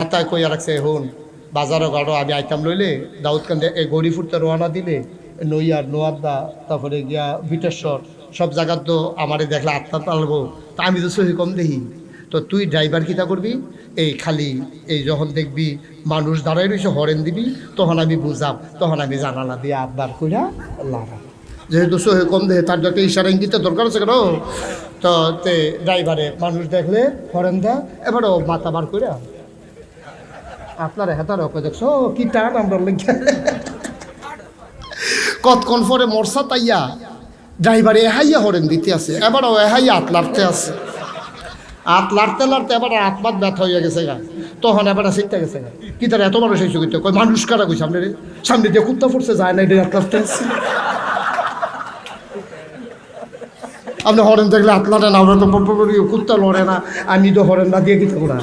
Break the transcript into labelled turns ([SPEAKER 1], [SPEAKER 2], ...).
[SPEAKER 1] হেতায় কইয়া রাখছে হুন বাজারও গাড়ো আমি আইতাম লইলে দাউদকান্দে এই গড়িফুরতে রওনা দিলে নইয়ার নোয়ারদা তারপরে গিয়া বিটেশ্বর সব জায়গার তো আমারে দেখলে আত্মা পালবো তা আমি তো সহি কম দেখি তো তুই ড্রাইভার কিতা করবি এই খালি এই যখন দেখবি মানুষ দাঁড়াই রয়েছে হরেন দিবি তখন আমি বুঝাম তখন আমি জানালা দিয়ে আবদার কইরা লাগাম যেহেতু সহি কম দেখে তার একটা ইশারা ইঙ্গিতে দরকার আছে কেন তো তে ড্রাইভারে মানুষ দেখলে হরেন দেয় এবার ও মাথা বার করে আপনার হেতার ওকে দেখছো কি টান আমরা লেগে কতক্ষণ পরে মরসা তাইয়া ড্রাইভারে এহাইয়া হরেন দিতে আছে এবার ও এহাইয়া হাত লাড়তে আছে হাত লাড়তে লাড়তে এবার আত্মাত ব্যথা হইয়া গেছে গা তখন এবার শিখতে গেছে গা কি তার এত মানুষ এই চুকিতে কই মানুষ কারা কই সামনে রে সামনে দিয়ে কুত্তা ফুটছে যায় না এটা হাত লাড়তে আছে আপনি হরেন দেখলে হাত লাড়ে না আমরা তো কুত্তা লড়ে না আমি তো হরেন না দিয়ে কি থাকবো না